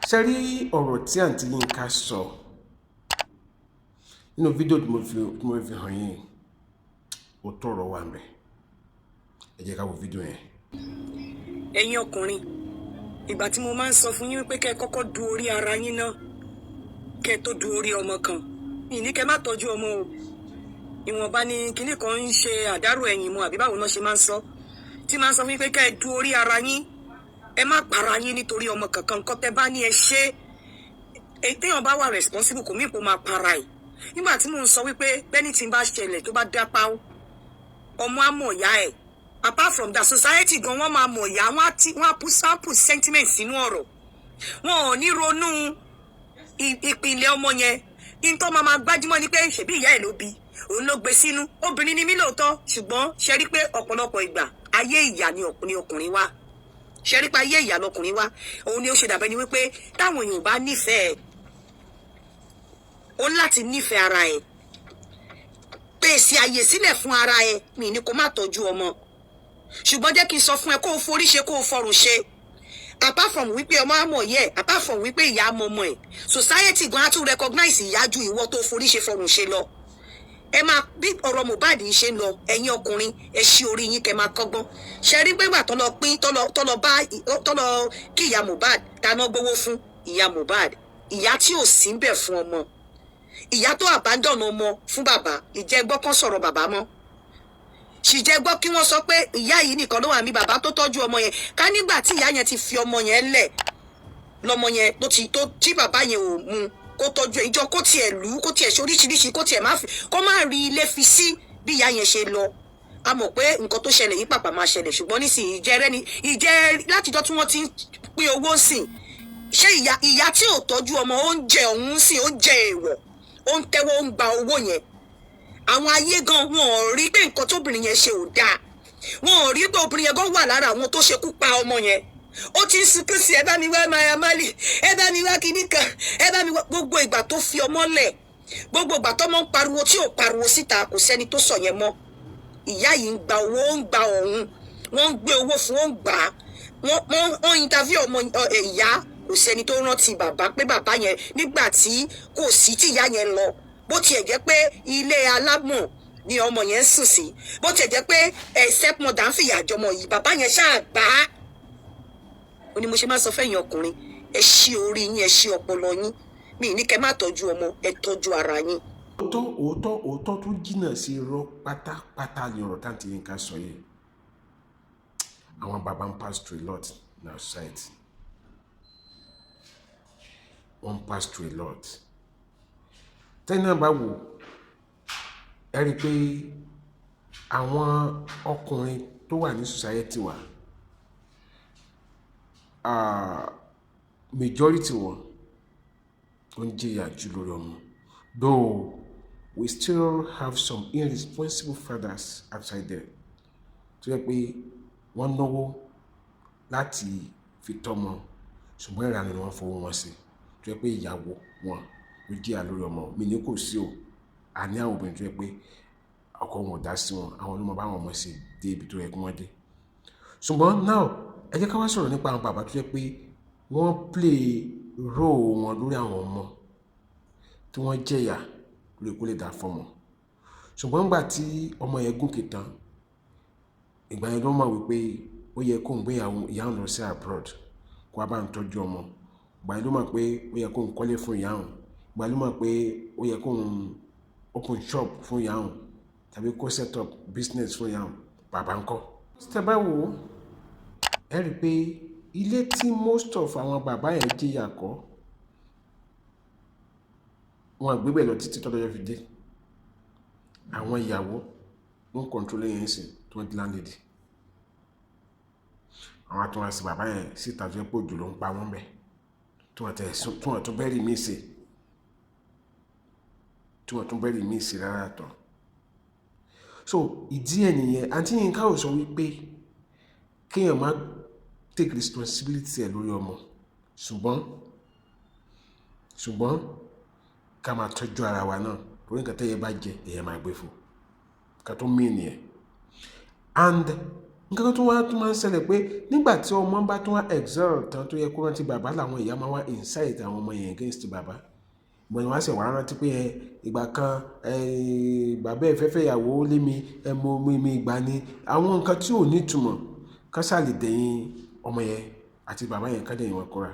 ṣe rí ọ̀rọ̀ tí àǹtí Yinka sọ nínú fídíò tí mo fi hàn yín ó tọrọ wà ńbẹ̀. Ẹ jẹ́ ká wo fídíò yẹn. Ẹ̀yin ọkùnrin, ìgbà tí mo máa ń sọ fún yín pé kẹ́ kọ́kọ́ du orí ara yín náà kẹ́ tó du orí ọmọ kan, ìní kẹ́ má tọ́jú ọmọ o. Ìwọ̀nba ni kinní kan ń ṣe àdárò ẹ̀yìn mu àbí báwo náà ṣe máa ń sọ. Tí máa ń sọ fún yín pé kẹ́ du orí ara yín, ẹ má para yín nítorí ọmọ kankan. Nǹkan tẹ́ bá ní ẹ ṣe, téèyàn bá wà responsible kò mí kó máa para ẹ̀. Nígbà tí mò ń sọ wípé bẹ́ni tí ń bá ṣẹlẹ̀ tó bá dápá ọmọ á mọ̀ ìyá ẹ̀. Apart from that, society gan wọ́n máa mọ̀ ìyá, wọ́n á put sentiment sínú ọ̀rọ̀. Wọn ò ní ronú ìpìlẹ̀ ọmọ yẹn. Ìtọ́ máa gbájúmọ́ ni pé ṣèbí ìyá ẹ̀ ló bí, òun ló gbé sínú. Obìnrin ni mí lóòótọ́, ṣùgbọ́n ṣe rí pé ọ̀pọ̀lọpọ̀ ìgbà ayé ìyá ni ọkùnrin wá. Ṣe rí pé ayé ìyá lọkùnrin wá. Òun ni ó ṣe dàbẹ́ ni wípé táwọn èèyàn bá nífẹ̀ẹ́, ó láti nífẹ̀ẹ́ ara ẹ̀. Pèsè àyè sílẹ̀ fún ara ẹ̀, mi ní kó má tọ́jú ọmọ. Ṣùgbọ́n jẹ́ kí n sọ fún ẹ kó o forí ṣe kó o fọrùn ṣe. Apart from wípé ọmọ àmọ̀ yẹ, apart from wípé ìyá àmọ̀ ọmọ ẹ̀, society gan á tún recognize ìyá ju ìwọ tó forí ṣe fọrùn ṣe lọ. Ẹ máa bí ọ̀rọ̀ Mohbad ṣe ń lọ, ẹ̀yin ọkùnrin ẹ ṣí orí yín kẹ́ máa kọ́gbọ́n. Ṣe rí pé gbà tọ́lọ pín tọ́lọ kí ìyá Mohbad dáná gbowó fún ìyá Mohbad, ìyá tí ò sí ń bẹ̀ fún ọmọ, ìyá tó abandon ọmọ fún bàbá, ìjẹ́gbọ́ kan sọ̀rọ̀ bàbá mọ́. Ṣìjẹ́ gbọ́ kí wọ́n sọ pé ìyá yìí nìkan ló wà mí, bàbá tó tọ́jú ọmọ yẹn. Ká nígbà tí ìyá yẹn ti fi ọmọ yẹn lẹ̀, lọmọ yẹn tí bàbá yẹn ò mú kó tọ́jú ìjọ kó tiẹ̀ lù ú, kó tiẹ̀ ṣe oríṣiríṣi, kó má rí ilé fi sí bí ìyá yẹn ṣe lọ. A mọ̀ pé nǹkan tó ṣẹlẹ̀ yìí pàpà máa ṣẹlẹ̀, ṣùgbọ́n nísìnyí ìjẹ́ látijọ́ tí wọ́n ti ń pín owó sìn. Ṣé ìyá tí ò tọ́jú ọmọ oúnjẹ ọ̀hún sìn, oúnjẹ èèwọ̀, ó ń tẹ́wọ́ ó ń gba owó yẹn. Àwọn ayé gan wọn ò rí pé nǹkan tóbìnrin yẹn ṣe ò dáa. Wọn ò rí pé obìnrin yẹn gan wà lára àwọn tó ṣekú pa ọmọ yẹn. Ó ti ń sunkún sí ẹ bá mi wá Maya Mali, ẹ bá mi wá kinní kan, ẹ bá mi wá. Gbogbo ìgbà tó fi ọmọ lẹ̀, gbogbo ìgbà tó mọ́ ń pariwo tí ò pariwo síta, kò sẹ́ni tó sọ yẹn mọ́. Ìyá yìí ń gba owó, ó ń gba ọ̀hún, wọ́n ń gbé owó fún, ó ń gbà á. Wọ́n interview ọmọ ìyá, kò sẹ́ni tó rántí bàbá pé bàbá yẹn nígbà tí kò sí tí ìyá yẹn lọ. Bó tiẹ̀ jẹ́ pé ilé alámọ̀ ni ọmọ yẹn ń sùn sí, bó tiẹ̀ jẹ́ pé stepmother ń fìyà jọmọ yìí, bàbá yẹn ṣáà gbà á. Ó ní mo ṣe máa sọ fẹ́yìn ọkùnrin, ẹ ṣí orí yín, ẹ ṣí ọpọlọ yín. Mi ní kẹ́ má tọ́jú ọmọ, ẹ tọ́jú ara yín. Òótọ́ tó jìnnà sí irọ́ pátápátá ni ọ̀rọ̀ táǹtì Yinka sọ yìí. Àwọn bàbá ń pass through a lot in our society. Wọ́n pass through a lot. Tẹ́yìn náà bá wò, ẹ rí i pé àwọn ọkùnrin tó wà ní society wa, majority wọn ó ń jìyà jù lórí ọmọ. Though we still have some irresponsible fathers outside there tó yẹ pé wọ́n náwó láti fi tọ́mọ, ṣùgbọ́n ìranù ni wọ́n fowó wọn sí, tó yẹ pé ìyàwó wọn ló jìyà lórí ọmọ. Mi ní kò sí o, àní àwọn obìnrin tó yẹ pé ọkọ wọn ò dá sí wọn, àwọn ló mọ bá wọn ọmọ sí dé ibi tó yẹ kí wọ́n dé. Ṣùgbọ́n now ẹ jẹ́ ká wá sọ̀rọ̀ nípa àwọn bàbá tó yẹ pé wọ́n play role wọn lórí àwọn ọmọ tí wọ́n jẹ̀yà lórí kó lè dá fọ́mọ. Ṣùgbọ́n nígbà tí ọmọ yẹn gòkè tán, ìgbà yẹn ló mọ̀ wípé ó yẹ kó ń gbé ìyá òun lọ sí abroad kó wá bá ń tọ́jú ọmọ. Ìgbà yẹn ló mọ̀ pé ó yẹ kó ń kọ́lé fún ìyá òun. Ìgbà yẹn ló mọ̀ pé ó yẹ kó ń open shop fún ìyá òun tàbí kó set up business fún ìyá òun. Bàbá ńkọ́. Tẹ́ bá wò ó, ẹ rí i pé ilé tí most of àwọn bàbá yẹn jìyà kọ́, wọn àgbébẹ̀ lọ títí tọ́lọ́ yẹn fi dé. Àwọn ìyàwó ń control yẹn sí tó ń di landlady. Àwọn àtúnwá sí bàbá yẹn síta tó yẹ pé òjò ló ń pa wọ́n bẹ̀, tí wọ́n tún bẹ́rì míì sí, rárá tán. So ìdí ẹ̀ nìyẹn àǹtí Yinka ò sọ wípé kéèyàn má take responsibility ẹ̀ lórí ọmọ, ṣùgbọ́n ká máa tọ́jú ara wa náà, torí nǹkan tẹ́yẹ bá jẹ èyẹ máa gbé fún ká tó mí nìyẹn. And nǹkan tó máa ń ṣẹlẹ̀ pé nígbà tí ọmọ bá tún wá excel tán tó yẹ kó rántí bàbá làwọn ìyá máa wá incite àwọn ọmọ yẹn against bàbá ìgbọ̀n ni wọ́n á sì wá rántí pé ìgbà kan bàbá ẹ̀ fẹ́fẹ́ ìyàwó lé mi ẹmọ mi ìgbà ni àwọn nǹkan tí ò ní ìtumọ̀ ká sàlè dẹ̀yìn ọmọ yẹn àti bàbá yẹn ká dẹ̀yìn wọn kóra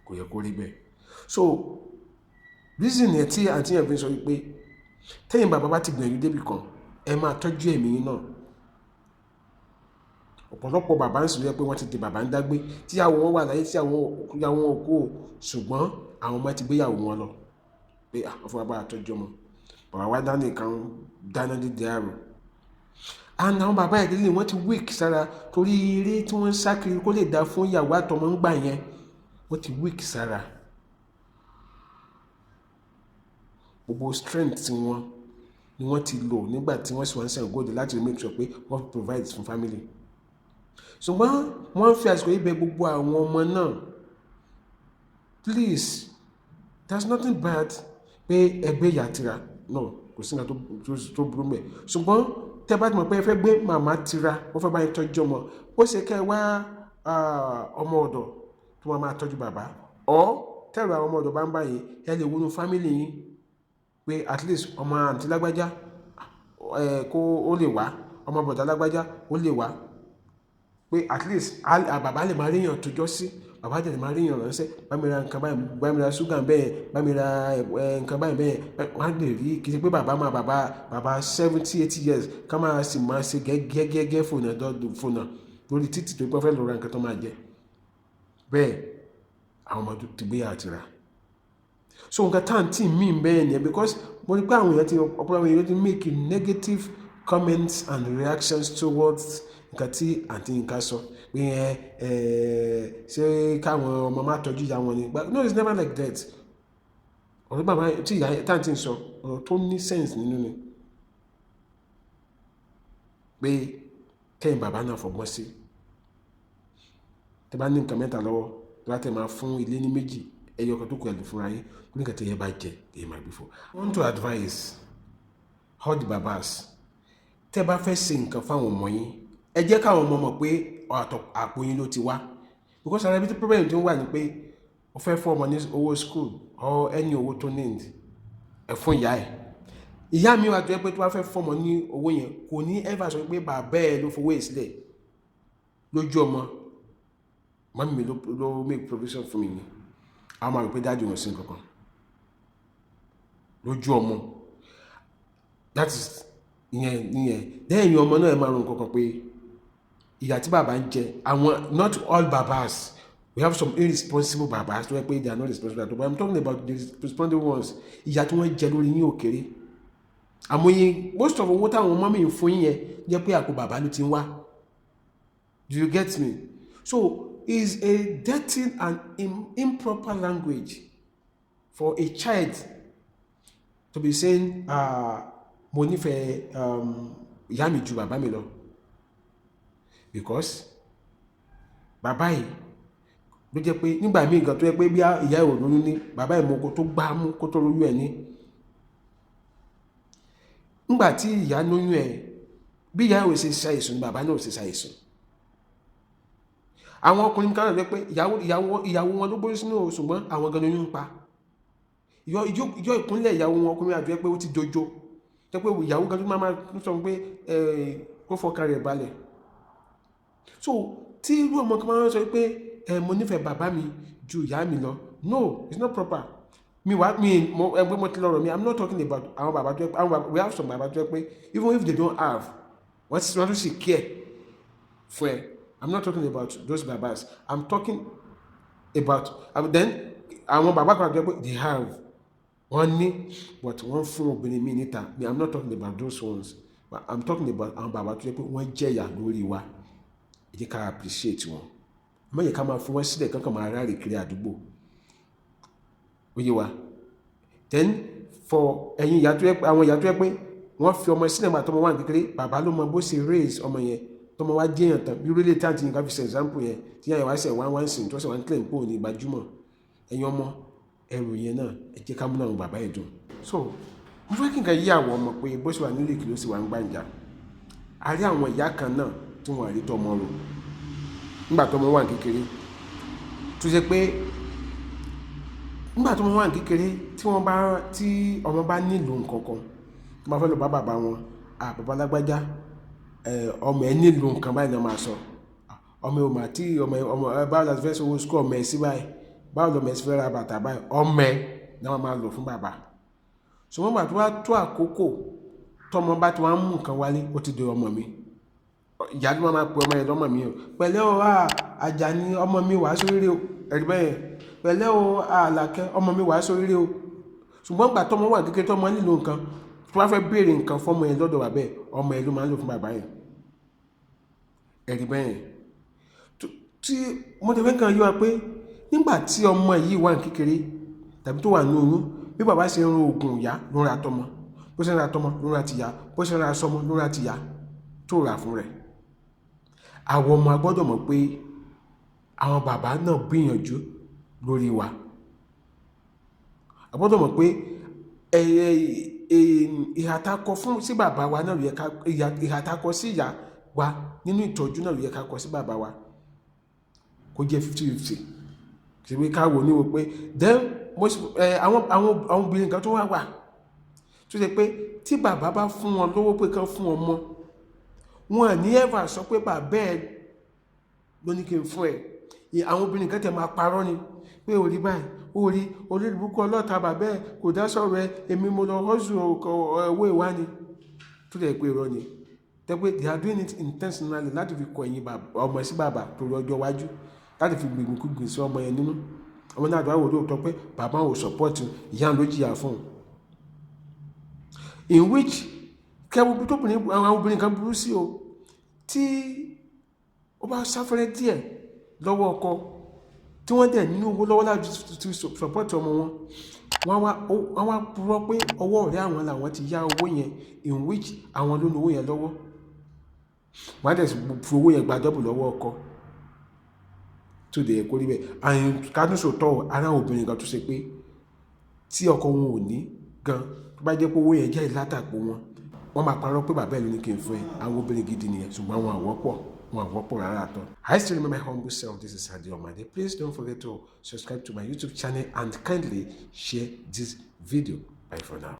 kò yẹ kó rí bẹ́ẹ̀. So reason yẹn tí àǹtí yẹn fi sọ wípé tẹ́yìn bàbá bá ti gbìyànjú débì kan ẹ máa tọ́jú ẹ̀mí yín náà. Ọ̀pọ̀lọpọ̀ bàbá ń sọ pé wọ́n ti di bàbá ń dágbé tíyàwó wọn wà láyé tíyàwó wọn kú ṣùgbọ́n àwọn ọmọ ti gbéyàwó wọn lọ pé àwọn fún wa bá tọ́jú ọmọ bàbá wa dáná kan dáná dídí àrò and àwọn bàbá ìdílé wọn ti weak sára torí eré tí wọ́n ń sá kiri kó lè dá fún ìyàwó àtọmọ ń gbà yẹn wọ́n ti weak sára gbogbo strength tí wọ́n ni wọ́n ti lò nígbà tí wọ́n sì wọ́n ń sẹ́yìn góòdù láti make sure pé wọ́n provide fún family ṣùgbọ́n wọ́n fi àsìkò ibẹ̀ gbogbo àwọn ọmọ náà please there's nothing bad pé ẹgbẹ́ ìyá no kò sí nǹkan tó burú mẹ́ ṣùgbọ́n tẹ́ bá ti mọ̀ pé ẹ fẹ́ gbé màmá tira wọ́n fẹ́ bá yín tọ́jú ọmọ ó ṣe kẹ́ ẹ wá ọmọ ọ̀dọ̀ tó máa tọ́jú bàbá ọ́ tẹ́rù àwọn ọmọ ọ̀dọ̀ bá ń bá yín ẹ lè wọnú family yín pé at least ọmọ àǹtí lágbájá kó ó lè wá ọmọ bọ̀dá lágbájá ó lè wá pé at least bàbá lè máa ríyàn tó jọ sí bàbá jẹ́ lè máa ríyàn ránṣẹ́ bá mi ra nǹkan báyìí bá mi ra ṣúgà bẹ́ẹ̀ bá mi ra nǹkan báyìí bẹ́ẹ̀ wọ́n á lè rí kì í ṣe pé bàbá 70-80 years ká máa sì máa ṣe gẹ́gẹ́ fònà lórí títì tó gbọ́ fẹ́ lọ ra nǹkan tó máa jẹ bẹ́ẹ̀ àwọn ọmọ ti gbé àtìrà so nǹkan táǹtì mí bẹ́ẹ̀ ni because mo rí pé àwọn èèyàn ti ọ̀pọ̀lọpọ̀ àwọn èèyàn ti make negative comments and reactions towards nǹkan tí àǹtí Yinka sọ pé ṣé káwọn ọmọ máa tọ́jú ìyá wọn ni but no it's never like that ọ̀rọ̀ bàbá tí ìyá táǹtì sọ ọ̀rọ̀ tó ní sense nínú ni pé kẹ́yìn bàbá náà fọgbọ́n sí tẹ́ bá ní nǹkan mẹ́ta lọ́wọ́ láti máa fún ilé ní méjì ẹyọ kan tó kọ ẹ̀lú fúnra yín nígbà tí ẹ bá jẹ èyí máa gbé fún. I want to advise all the babas tẹ́ bá fẹ́ ṣe nǹkan fáwọn ọmọ yín ẹ jẹ́ káwọn ọmọ mọ̀ pé àpò yín ló ti wá because ara ibi tí problem ti ń wà ní pé o fẹ́ fún ọmọ ní owó school or ẹni owó tó need ẹ fún ìyá mi wà tó yẹ pé tó bá fẹ́ fún ọmọ ní owó yẹn kò ní ever sọ pé bàbá ẹ ló fowó ìsílẹ̀ lójú ọmọ mọ́mí mi ló make provision fún mi ni àwọn máa rò pé dájú wọn sí nǹkan lójú ọmọ that is ìyẹn lẹ́yìn ọmọ náà ẹ máa rò nǹkan pé ìyà tí bàbá ń jẹ àwọn not all babas we have some irresponsible babas tó yẹ pé they are not responsible at all but I'm talking about the responsible ones ìyà tí wọ́n jẹ lórí yín òkèrè àmọye most of owó táwọn ọmọ mi ń fún yín yẹn jẹ́ pé àpò bàbá ló ti ń wá do you get me so is a dirty and improper language for a child to be saying mo nífẹ̀ẹ́ ìyá mi ju bàbá mi lọ because bàbá yìí ló jẹ́ pé nígbà míì gan tó yẹ pé bí ìyá ò lóyún ní bàbá yìí mo tó gbá mú kó tó lóyún ẹ̀ ní nígbà tí ìyá lóyún ẹ̀ bí ìyá ò ṣe ṣàìsùn bàbá náà ò ṣe ṣàìsùn àwọn ọkùnrin kan rẹ̀ pé ìyàwó wọn ló gbóyún sínú ṣùgbọ́n àwọn gan lóyún ń pa ìjọ ìkúnlẹ̀ ìyàwó wọn ọkùnrin àjọ pé ó ti dojo jẹ́ pé ìyàwó gan tó máa sọ pé kó fọkàn rẹ̀ balẹ̀ so tí irú ọmọ kan máa sọ pé mo nífẹ̀ẹ́ bàbá mi ju ìyá mi lọ no it's not proper ẹgbẹ́ mo ti lọ́rọ̀ mi I'm not talking about àwọn bàbá tó pé we have some bàbá tó pé even if they don't have wọ́n tún sì care fún ẹ I'm not talking about those babas I'm talking about then àwọn bàbá kan tó pé they have wọ́n ní but wọ́n fún obìnrin mi níta I'm not talking about those ones but I'm talking about àwọn bàbá tó pé wọ́n jẹ̀yà lórí wa ẹ jẹ́ ká appreciate wọn àmọ́ yẹ ká máa fún wọn sílẹ̀ kankan máa ráre kiri àdúgbò ó yé wa then for ẹ̀yin ìyá tó yẹ pé àwọn ìyá tó yẹ pé wọ́n fi ọmọ sílẹ̀ máa tọmọ wà ní kékeré bàbá ló mọ bó ṣe raise ọmọ yẹn tọmọ wá jẹ́yàn tán bí orílẹ̀ tí àti Yinka fi ṣe example yẹn tí yàrá wá ṣe wá ń sìn tó ṣe wá ń claim pò ní gbajúmọ̀ ẹ̀yin ọmọ ẹrù yẹn náà ẹ jẹ́ ká múnà àwọn bàbá ẹ̀ dùn so mo fẹ́ kí nǹkan yí àwọn ọmọ pé bó ṣe wà nílé kí ló sì wà ń gbàǹjà a rí àwọn ìyá kan náà tí wọ́n rí tọmọ rò nígbà tọmọ wà kékeré tó ṣe pé nígbà tọmọ wà kékeré tí ọmọ bá nílò nǹkan kan tó máa fẹ́ lọ bá bàbá wọn bàbá lágbájá ọmọ ẹ nílò nǹkan báyìí náà máa sọ ọmọ ẹ ò mà tí ọmọ ẹ báwo la fẹ́ sọ owó sukú ọmọ ẹ sí báyìí báwo lọmọ ẹ sì fẹ́ ra bàtà báyìí ọmọ ẹ náà wọ́n máa lò fún bàbá ṣùgbọ́n gbà tó wá tó àkókò tọmọ bá ti wá ń mú nǹkan wálé ó ti di ọmọ mi ìyá ló máa pe ọmọ yẹn lọ́mọ mi o pẹ̀lẹ́ o Àjàní ọmọ mi wàá sóríire o ẹ̀rí bẹ́ẹ̀ pẹ̀lẹ́ o Àlàkẹ́ ọmọ mi wàá sóríire o ṣùgbọ́n gbà tọmọ wà kékeré tọmọ nílò nǹkan tó wá fẹ́ béèrè nǹkan fọmọ yẹn lọ́dọ̀ bàbá ẹ̀ ọmọ yẹn ló máa ń lò fún bàbá yẹn ẹ̀rí bẹ́ẹ̀ tí mo tẹ̀wé kan yọ wa pé nígbà tí ọmọ yìí wà kékeré tàbí tó wà ní oyún bí bàbá ṣe ń ro oògùn ìyá ló ń ra tọmọ bó ṣe ń ra tọmọ ló ń ra tìyá bó ṣe ń ra sọmọ ló ń ra tìyá tó rà fún rẹ̀ àwọn ọmọ agbọ́dọ̀ mọ̀ pé àwọn bàbá náà gbìyànjú lórí wa agbọ́dọ̀ mọ̀ pé ìhàtakọ fún sí bàbá wa náà yẹ ká ìhàtakọ sí ìyá wa nínú ìtọ́jú náà yẹ ká kọ sí bàbá wa kó jẹ́ 50-50 ṣe pé ká wò ní wo pé then àwọn obìnrin kan tó wà tó ṣe pé tí bàbá bá fún wọn lówó pé kán fún ọmọ wọn ní ẹ̀fà sọ pé bàbá ẹ̀ ló ní kí n fún ẹ̀ àwọn obìnrin kan tẹ̀ máa parọ́ ni pé orí báyìí orí olórìbùkún ọlọ́ta bàbá ẹ̀ kò dá sọ̀rọ̀ ẹ̀ èmi mo lọ hustle owó ìwá ni tó dẹ̀ pé irọ́ ni tẹ́pẹ́ they are doing it intentionally láti fi kọ ẹ̀yìn ọmọ sí bàbá torí ọjọ́ iwájú láti fi gbìgbìkúgbìn sí ọmọ yẹn nínú ọmọ náà àdúrà wò lóòótọ́ pé bàbá ò support ìyá ló jìyà fún un in which kẹwù tó bìnrin àwọn obìnrin kan burú sí o tí ó bá sáfẹ́rẹ́ díẹ̀ lọ́wọ́ ọkọ tí wọ́n dẹ̀ nínú owó lọ́wọ́ láti support ọmọ wọn wọ́n wá purọ́ pé ọwọ́ ọ̀rẹ́ àwọn làwọn ti yá owó yẹn in which àwọn ló ní owó yẹn lọ́wọ́ wọ́n á dẹ̀ fi owó yẹn gba dọ́bù lọ́wọ́ ọkọ tó dẹ̀ kó rí bẹ́ẹ̀ àyìn kádùsò tọ́ ara obìnrin kan tó ṣe pé tí ọkọ wọn ò ní gan tó bá jẹ́ pé owó yẹn jẹ́ ìlátàpọ̀ wọ́n máa parọ́ pé bàbá ẹ̀ ló ní kí n fún ẹ àwọn obìnrin gidi nìyẹn ṣùgbọ́n wọn àwọ́pọ̀ rárá àtọ́. I still remember my humble self. This is Adi Omade. Please don't forget to subscribe to my YouTube channel and kindly share this video. Bye for now.